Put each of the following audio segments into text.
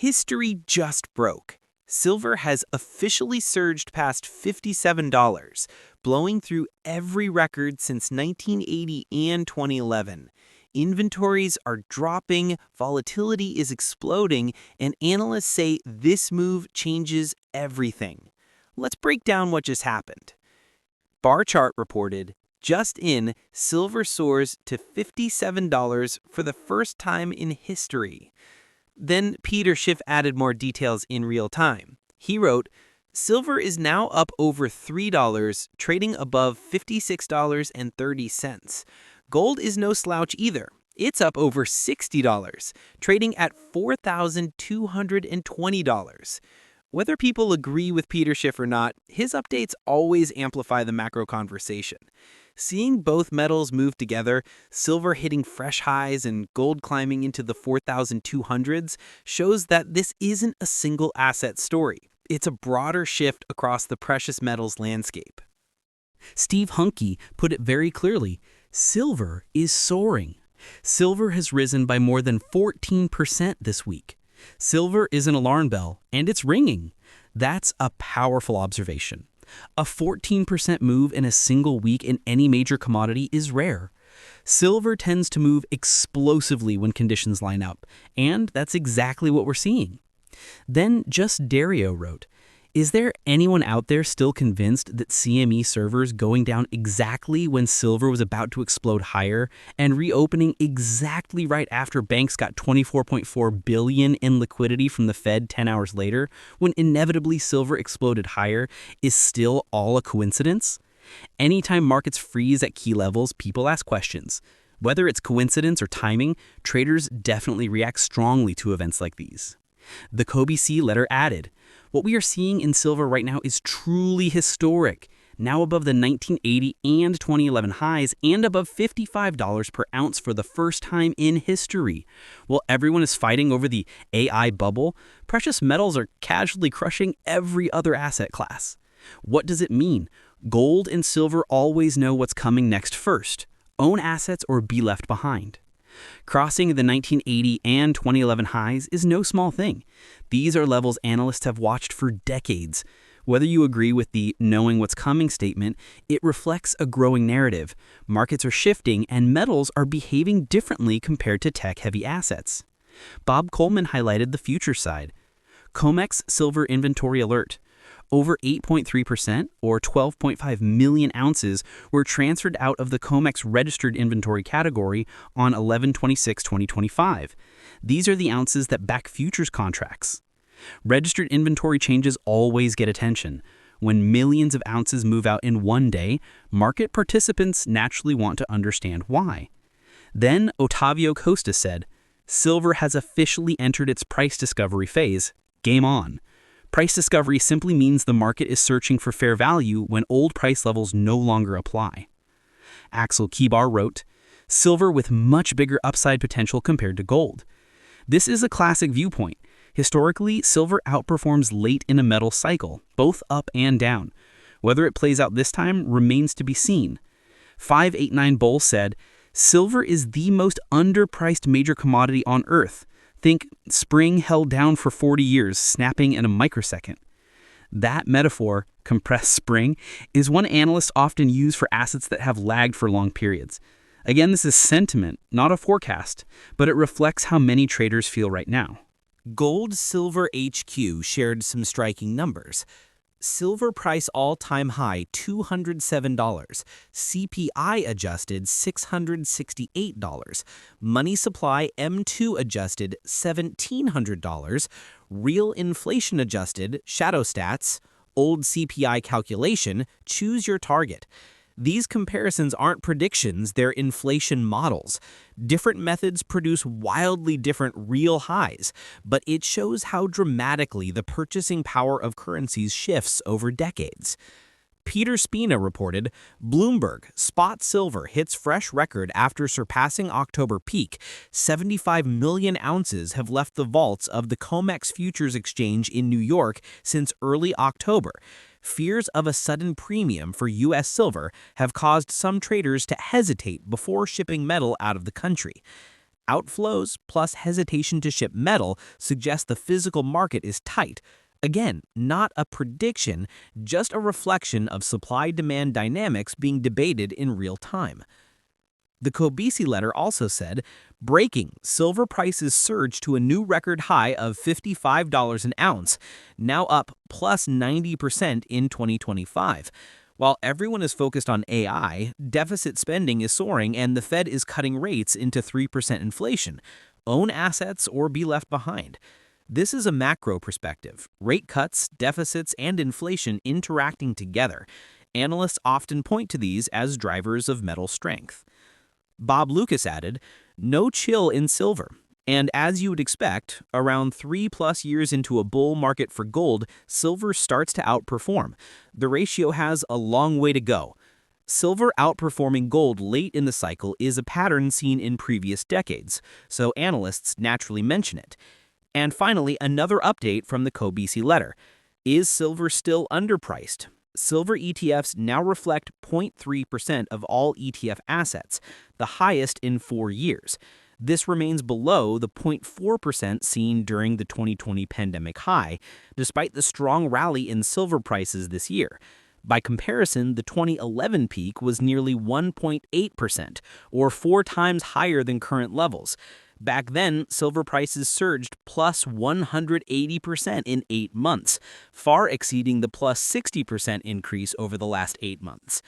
History just broke. Silver has officially surged past $57, blowing through every record since 1980 and 2011. Inventories are dropping, volatility is exploding, and analysts say this move changes everything. Let's break down what just happened. Bar chart reported, just in, silver soars to $57 for the first time in history. Then Peter Schiff added more details in real time. He wrote, silver is now up over $3, trading above $56.30. Gold is no slouch either. It's up over $60, trading at $4,220. Whether people agree with Peter Schiff or not, his updates always amplify the macro conversation. Seeing both metals move together, silver hitting fresh highs and gold climbing into the 4,200s, shows that this isn't a single asset story. It's a broader shift across the precious metals landscape. Steve Hunke put it very clearly, silver is soaring. Silver has risen by more than 14% this week. Silver is an alarm bell, and it's ringing. That's a powerful observation. A 14% move in a single week in any major commodity is rare. Silver tends to move explosively when conditions line up, and that's exactly what we're seeing. Then Just Dario wrote, is there anyone out there still convinced that CME servers going down exactly when silver was about to explode higher and reopening exactly right after banks got $24.4 billion in liquidity from the Fed 10 hours later, when inevitably silver exploded higher, is still all a coincidence? Anytime markets freeze at key levels, people ask questions. Whether it's coincidence or timing, traders definitely react strongly to events like these. The Kobe C letter added, what we are seeing in silver right now is truly historic, now above the 1980 and 2011 highs and above $55 per ounce for the first time in history. While everyone is fighting over the AI bubble, precious metals are casually crushing every other asset class. What does it mean? Gold and silver always know what's coming next first. Own assets or be left behind. Crossing the 1980 and 2011 highs is no small thing. These are levels analysts have watched for decades. Whether you agree with the knowing what's coming statement, it reflects a growing narrative. Markets are shifting and metals are behaving differently compared to tech-heavy assets. Bob Coleman highlighted the future side. COMEX Silver Inventory Alert. Over 8.3%, or 12.5 million ounces, were transferred out of the COMEX registered inventory category on 11/26/2025. These are the ounces that back futures contracts. Registered inventory changes always get attention. When millions of ounces move out in one day, market participants naturally want to understand why. Then Otavio Costa said, silver has officially entered its price discovery phase. Game on. Price discovery simply means the market is searching for fair value when old price levels no longer apply. Axel Kibar wrote, silver with much bigger upside potential compared to gold. This is a classic viewpoint. Historically, silver outperforms late in a metal cycle, both up and down. Whether it plays out this time remains to be seen. 589 Bull said, silver is the most underpriced major commodity on Earth. Think spring held down for 40 years, snapping in a microsecond. That metaphor, compressed spring, is one analysts often use for assets that have lagged for long periods. Again, this is sentiment, not a forecast, but it reflects how many traders feel right now. Gold Silver HQ shared some striking numbers. Silver price all-time high $207, CPI adjusted $668, money supply M2 adjusted $1,700, real inflation adjusted, shadow stats, old CPI calculation, choose your target. These comparisons aren't predictions, they're inflation models. Different methods produce wildly different real highs, but it shows how dramatically the purchasing power of currencies shifts over decades. Peter Spina reported, Bloomberg, spot silver hits fresh record after surpassing October peak. 75 million ounces have left the vaults of the COMEX Futures Exchange in New York since early October. Fears of a sudden premium for U.S. silver have caused some traders to hesitate before shipping metal out of the country. Outflows plus hesitation to ship metal suggest the physical market is tight. Again, not a prediction, just a reflection of supply-demand dynamics being debated in real time. The Kobisi letter also said, breaking, silver prices surged to a new record high of $55 an ounce, now up plus 90% in 2025. While everyone is focused on AI, deficit spending is soaring and the Fed is cutting rates into 3% inflation. Own assets or be left behind. This is a macro perspective, rate cuts, deficits, and inflation interacting together. Analysts often point to these as drivers of metal strength. Bob Lucas added, no chill in silver. And as you would expect, around 3+ years into a bull market for gold, silver starts to outperform. The ratio has a long way to go. Silver outperforming gold late in the cycle is a pattern seen in previous decades, so analysts naturally mention it. And finally, another update from the Kobisi letter. Is silver still underpriced? Silver ETFs now reflect 0.3% of all ETF assets, the highest in 4 years. This remains below the 0.4% seen during the 2020 pandemic high, despite the strong rally in silver prices this year. By comparison, the 2011 peak was nearly 1.8%, or 4 times higher than current levels. Back then, silver prices surged plus 180% in 8 months, far exceeding the plus 60% increase over the last 8 months.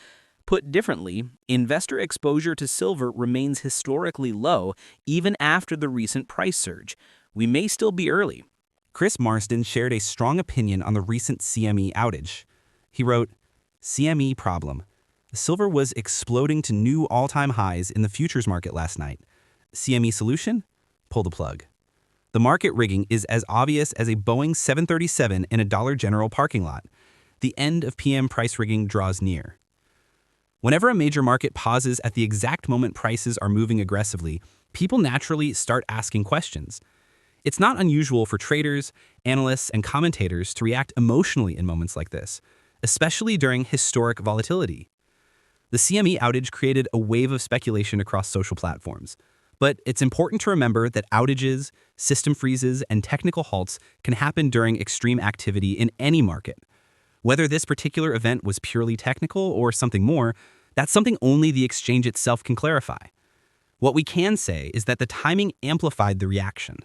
Put differently, investor exposure to silver remains historically low even after the recent price surge. We may still be early. Chris Marsden shared a strong opinion on the recent CME outage. He wrote, CME problem. Silver was exploding to new all-time highs in the futures market last night. CME solution? Pull the plug. The market rigging is as obvious as a Boeing 737 in a Dollar General parking lot. The end of PM price rigging draws near. Whenever a major market pauses at the exact moment prices are moving aggressively, people naturally start asking questions. It's not unusual for traders, analysts, and commentators to react emotionally in moments like this, especially during historic volatility. The CME outage created a wave of speculation across social platforms. But it's important to remember that outages, system freezes, and technical halts can happen during extreme activity in any market. Whether this particular event was purely technical or something more, that's something only the exchange itself can clarify. What we can say is that the timing amplified the reaction.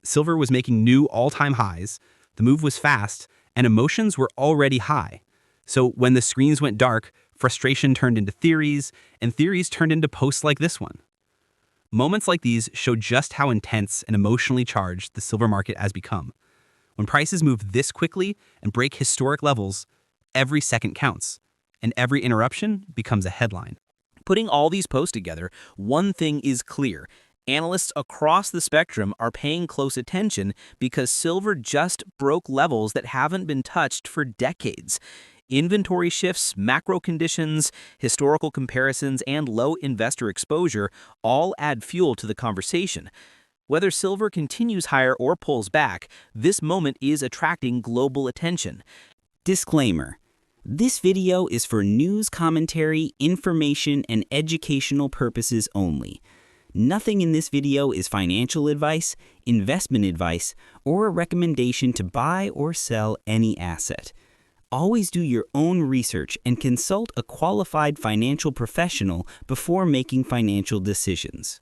Silver was making new all-time highs, the move was fast, and emotions were already high. So when the screens went dark, frustration turned into theories, and theories turned into posts like this one. Moments like these show just how intense and emotionally charged the silver market has become. When prices move this quickly and break historic levels, every second counts, and every interruption becomes a headline. Putting all these posts together, one thing is clear. Analysts across the spectrum are paying close attention because silver just broke levels that haven't been touched for decades. Inventory shifts, macro conditions, historical comparisons, and low investor exposure all add fuel to the conversation. Whether silver continues higher or pulls back, this moment is attracting global attention. Disclaimer: this video is for news commentary, information, and educational purposes only. Nothing in this video is financial advice, investment advice, or a recommendation to buy or sell any asset. Always do your own research and consult a qualified financial professional before making financial decisions.